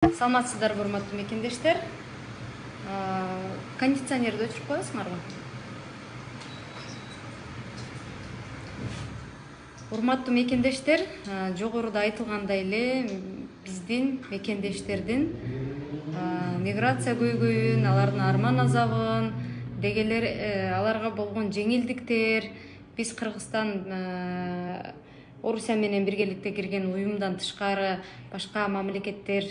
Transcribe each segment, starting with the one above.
Саламатсыздарбы, урматтуу мекендештер. Кондиционерди өчүрүп коесуңарбы? Урматтуу мекендештер, жогоруда айтылгандай эле биздин мекендештердин миграция көйгөйүн, алардын арман азабын, дегелер аларга болгон жеңилдиктер, биз Кыргызстан Орусия менен биргеликте кирген уюмдан тышкары башка мамлекеттер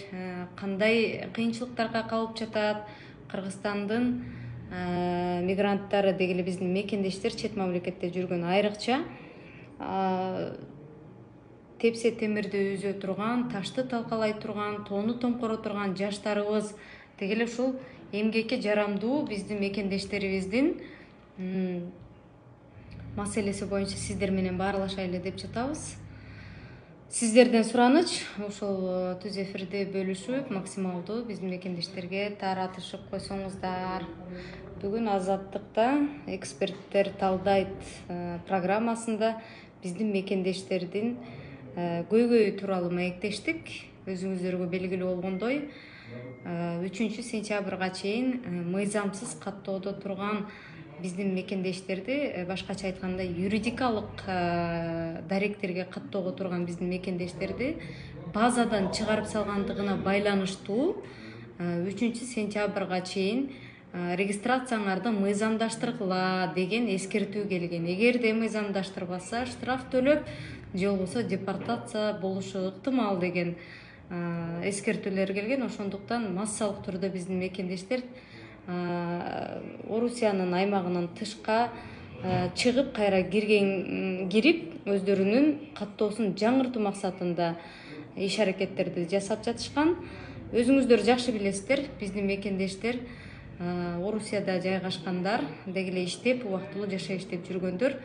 кандай кыйынчылыктарга калып жатат, Кыргызстандын мигранттары дегеле биздин мекендештер чет мамлекетте жүргөн айрыкча тепсе темирди үзө турган, ташты талкалай турган, тоону томкоро турган жаштарыбыз дегеле ушул эмгекке жарамдуу биздин мекендештерибиздин маселеси боюнча сиздер менен баарлашайлы деп жатабыз. Сиздерден сураныч ушул түз эфирди бөлүшүп, максималдуу биздин мекендештерге таратышып койсоңуздар. Бүгүн Азаттыкта эксперттер талдайт программасында биздин мекендештердин көйгөйү тууралуу маектештик. Өзүңүздөргө белгилүү болгондой, 3-сентябрга чейин мыйзамсыз каттоодо турган биздин мекендештерди, башкача айтканда юридикалык даректерге каттоого турган биздин мекендештерди базадан чыгарып салгандыгына байланыштуу 3-сентябрга чейин регистрацияңарды мыйзамдаштыргыла деген эскертүү келген. Эгерде мыйзамдаштырбаса штраф төлөп, же болбосо депортация болушу ыктымал деген эскертүүлөр келген. Ошондуктан массалык түрдө биздин мекендештер Орусиянын аймагынан тышка чыгып кайра кирип өздөрүнүн каттоосун жаңыртуу максатында иш аракеттерди жасап жатышкан. Өзүңүздөр жакшы билесиздер, биздин мекендештер Орусияда жайгашкандар, дегеле иштеп, убактылуу жашай иштеп жүргөндөр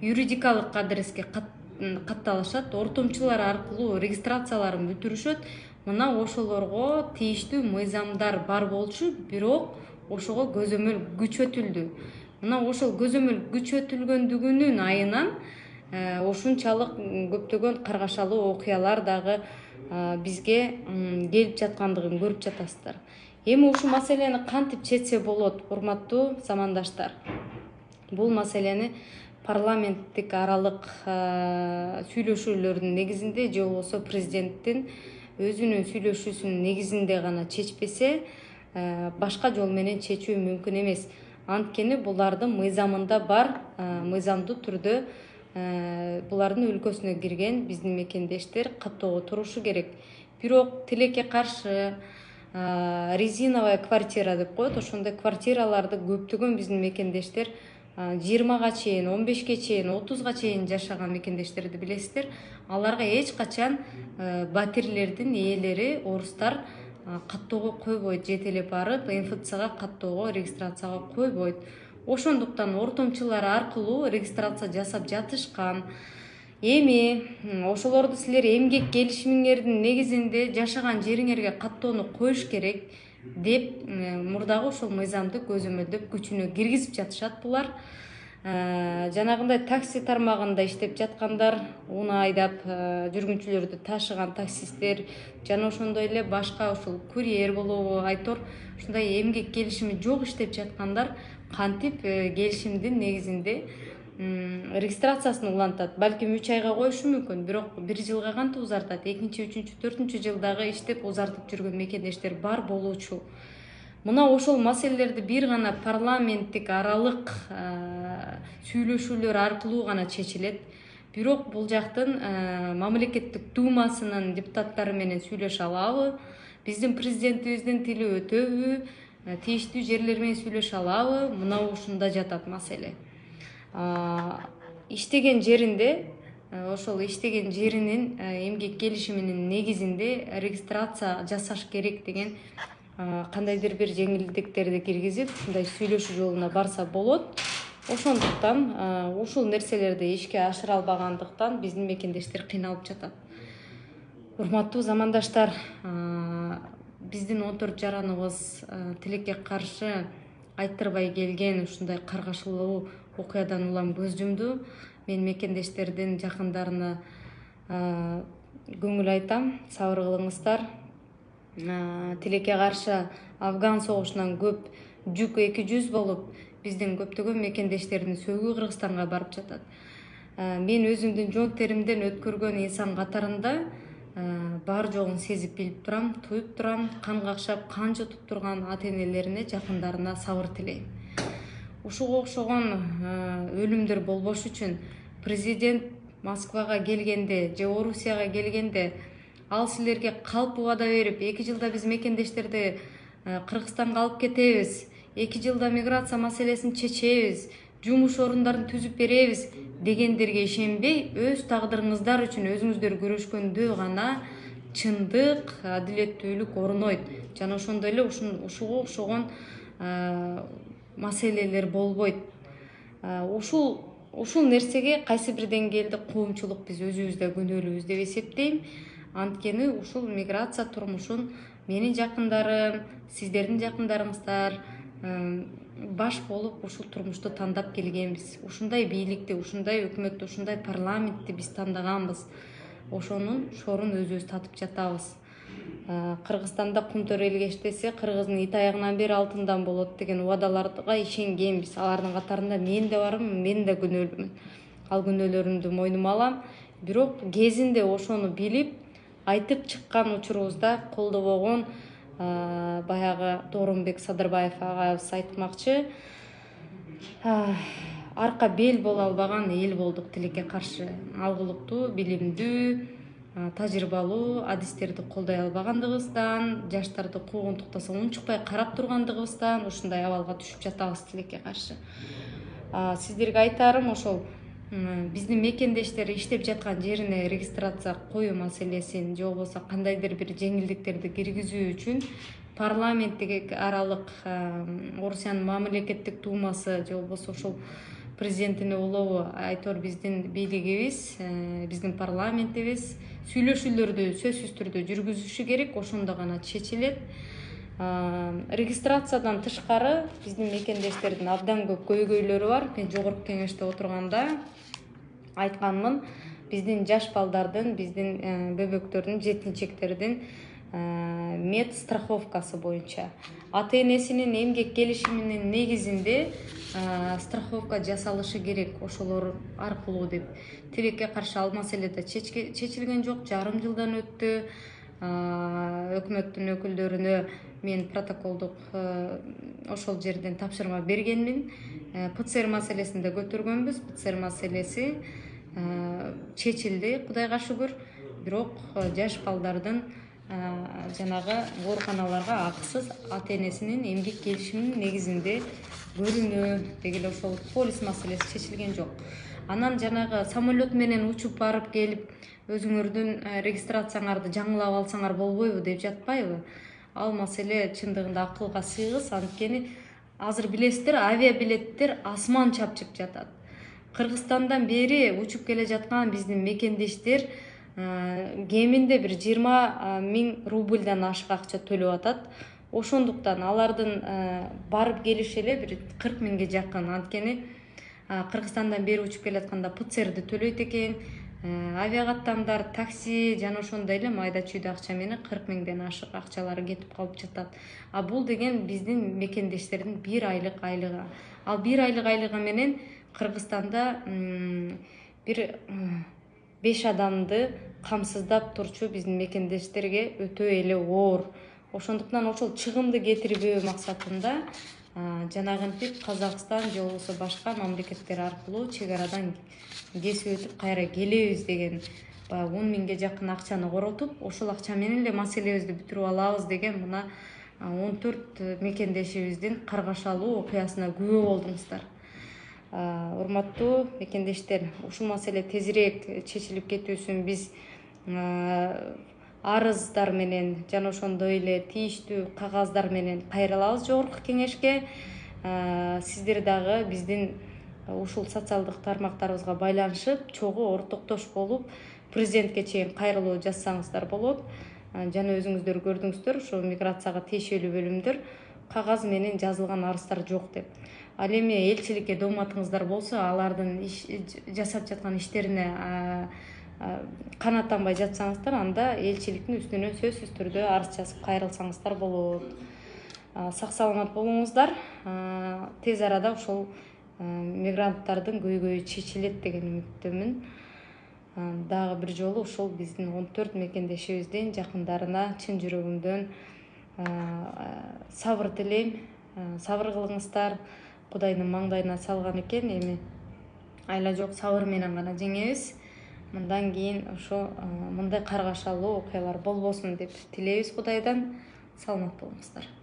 юридикалык адреске катталышат, ортомчулар аркылуу регистрацияларын бүтүрүшөт. Мына ошолорго тийиштүү мыйзамдар бар болчу, бирок ошого көзөмөл күчөтүлдү. Мына ошол көзөмөл күчөтүлгөндүгүнүн айынан ушунчалык көптөгөн каргашалуу окуялар дагы бизге келип жаткандыгын көрүп жатасыздар. Эми ушул маселени кантип чечсе болот, урматтуу замандаштар? Бул маселени парламенттик аралык сүйлөшүүлөрдүн негизинде же болбосо президенттин өзүнүн сүйлөшүүсүнүн негизинде гана чечпесе, башка жол менен чечүү мүмкүн эмес. Анткени булардын мыйзамында бар, мыйзамдуу түрдө булардын өлкөсүнө кирген биздин мекендештер каттоого турушу керек. Бирок тилекке каршы резиновая квартира деп коет, ошондой квартираларды көптөгөн биздин мекендештер 20-га чейин, 15-ке чейин, 30-га чейин жашаган мекендештерди билесиздер. Аларга эч качан батирлердин ээлери, орустар каттоого койбойт, жетелеп барып МФЦга каттоого, регистрацияга койбойт. Ошондуктан ортомчулар аркылуу регистрация жасап жатышкан. Эми ошолорду силер эмгек келишимиңердин негизинде жашаган жериңерге каттоону коюш керек деп мурдагы ошол мыйзамды көзөмөлдөп күчүнө киргизип жатышат булар. Жанагындай такси тармагында иштеп жаткандар, уну айдап жүргүнчүлөрдү ташыган таксисттер жана ошондой эле башка ушул курьер болобу, айтор ушундай эмгек келишими жок иштеп жаткандар кантип келишимдин негизинде регистрациясын улантат. Балким 3 айга коюшу мүмкүн, бирок 1 жылга кантип узартат? 2-чи, 3-чү, 4-чү жылдагы иштеп узартып жүргөн мекендештер бар болуучу. Мына ошол маселелерди бир гана парламенттик аралык сүйлөшүүлөр аркылуу гана чечилет. Бирок бул жактын мамлекеттик думасынын депутаттары менен сүйлөшө алабы? Биздин президентибиздин тили өтөбү? Тийиштүү жерлер менен сүйлөшө алабы? Мына ушунда жатат маселе. Иштеген жеринде, ошол иштеген жеринин эмгек келишиминин негизинде регистрация жасаш керек деген кандайдыр бир жеңилдиктерди киргизип, ушундай сүйлөшүү жолуна барса болот. Ошондуктан ушул нерселерди ишке ашыра албагандыктан биздин мекендештер кыйналып жатат. Урматтуу замандаштар, биздин 14 жараныбыз тилекке каршы айттырбай келген ушундай каргашалуу окуядан улам көз жумду. Мен мекендештердин жакындарына көңүл айтам, сабыр кылыңыздар. тилекке каршы Афган согушунан көп жүк 200 болуп, биздин көптөгөн мекендештердин сөөгү Кыргызстанга барып жатат. Мен өзүмдүн жон теримден өткөргөн инсан катарында бар жогун сезип билип турам, туюп турам, кан какшап, кан жутуп турган ата энелерине, жакындарына сабыр тилейм. Ушуга окшогон өлүмдөр болбош үчүн президент Москвага келгенде же Орусияга келгенде ал силерге калп убада берип, 2 жылда биз мекендештерди Кыргызстанга алып кетебиз, 2 жылда миграция маселесин чечебиз, жумуш орундарын түзүп беребиз дегендерге ишенбей, өз тагдырыңыздар үчүн өзүңүздөр күрөшкөндө гана чындык, адилеттүүлүк орнойт. Жана ошондой эле ушуга окшогон маселелер болбойт. Ушул нерсеге кайсы бир деңгээлде коомчулук биз өзүбүздө күнөөлүүбүз деп эсептейм. Анткени ушул миграция турмушун менин жакындарым, сиздердин жакындарыңыздар баш болуп ушул турмушту тандап келгенбиз. Ушундай бийликти, ушундай өкмөттү, ушундай парламентти биз тандаганбыз. Ошонун шорун өзүбүз татып жатабыз. Кыргызстанда кум төрөлгөч десе, кыргыздын ит аягынан бери алтындан болот деген убадаларга ишенгенбиз. Алардын катарында мен да бармын, мен да күнөөлүүмүн. Ал күнөөлөрүмдү мойнума алам. Бирок кезинде ошону билип, айтып чыккан учурубузда колдобогон баягы Дооронбек Садырбаев агабыз айтмакчы, арка бел боло албаган эл болдук тилекке каршы. Алгылыктуу, билимдүү, тажрыйбалуу адистерди колдой албагандыгыбыздан, жаштарды куугунтуктаса унчукпай карап тургандыгыбыздан ушундай абалга түшүп жатабыз тилекке каршы. Сиздерге айтарым ошол биздин мекендештер иштеп жаткан жерине регистрация коюу маселесин же болбосо кандайдыр бир жеңилдиктерди киргизүү үчүн парламенттик аралык Орусиянын мамлекеттик думасы же болбосо ошол президенттин улову айтор биздин бийлигибиз, биздин парламентибиз сүйлөшүүлөрдү сөзсүз түрдө жүргүзүшү керек. Ошондо гана чечилет. Регистрациядан тышкары биздин мекендештердин абдан көп көйгөйлөрү бар. Мен жогорку кеңеште отурганда айтканмын, биздин жаш балдардын, биздин бөбөктөрдүн, жетинчектердин мед страховкасы боюнча ата энесинин эмгек келишиминин негизинде страховка жасалышы керек ошолор аркылуу деп. Тилекке каршы ал маселе да чечилген жок. Жарым жылдан өттү. Өкмөттүн өкүлдөрүнө мен протоколдук ошол жерден тапшырма бергенмин. ПЦР маселесин да көтөргөнбүз. ПЦР маселеси чечилди, Кудайга шүгүр. Бирок жаш балдардын жанагы ооруканаларга акысыз ата энесинин эмгек келишиминин негизинде көрүнүү деги эле ошол полис маселеси чечилген жок. Анан жанагы самолет менен учуп барып келип өзүңөрдүн регистрацияңарды жаңылап алсаңар болбойбу деп жатпайбы? Ал маселе чындыгында акылга сыйгыз. Анткени азыр билесиздер, авиабилеттер асман чапчык жатат. Кыргызстандан бери учуп келе жаткан биздин мекендештер кеминде бир 20 000 рубльдан ашык акча төлөп атат. Ошондуктан алардын барып келиши эле бир 40 000ге жакын. Анткени Кыргызстандан бери учуп келе атканда ПЦРди төлөйт экен. Авиакаттамдар, такси жана ошондой эле майда чүйдө акча менен 40 000ден ашык акчалары кетип калып жатат. Бул деген биздин мекендештердин 1 айлык айлыгы. Ал 1 айлык айлыгы менен Кыргызстанда бир 5 адамды камсыздап турчу биздин мекендештерге өтө эле оор. Ошондуктан ошол чыгымды кетирбөө максатында жанагынтип Казакстан же болбосо башка мамлекеттер аркылуу чек арадан кесип өтүп кайра келебиз деген 10 000ге жакын акчаны коротуп, ошол акча менен эле маселебизди бүтүрүп алабыз деген мына 14 мекендешибиздин каргашалуу окуясына күбө болдуңуздар. Урматтуу мекендештер, ушул маселе тезирээк чечилип кетүүсүн биз арыздар менен жана ошондой эле тийиштүү кагаздар менен кайрылабыз жогорку кеңешке. Сиздер дагы биздин ушул социалдык тармактарыбызга байланышып, чогуу ортоктош болуп, президентке чейин кайрылуу жазсаңыздар болот. Жана өзүңүздөр көрдүңүздөр, ошо миграцияга тиешелүү бөлүмдөр кагаз менен жазылган арыздар жок деп. Ал эми элчиликке дооматыңыздар болсо, алардын жасап жаткан иштерине канааттанбай жатсаңыздар, анда элчиликтин үстүнө сөзсүз түрдө арыз жазып кайрылсаңыздар болот. Сак саламат болуңуздар. Тез арада ушул мигранттардын көйгөйү чечилет деген үмүттөмүн. Дагы бир жолу ушул биздин 14 мекендешибиздин жакындарына чын жүрөгүмдөн сабыр тилейм. Сабыр кылыңыздар. Кудайдын маңдайына салган экен. Эми айла жок, сабыр менен гана жеңебиз. Мындан кийин ошо мындай каргашалуу окуялар болбосун деп тилейбиз Кудайдан. Саламат болуңуздар.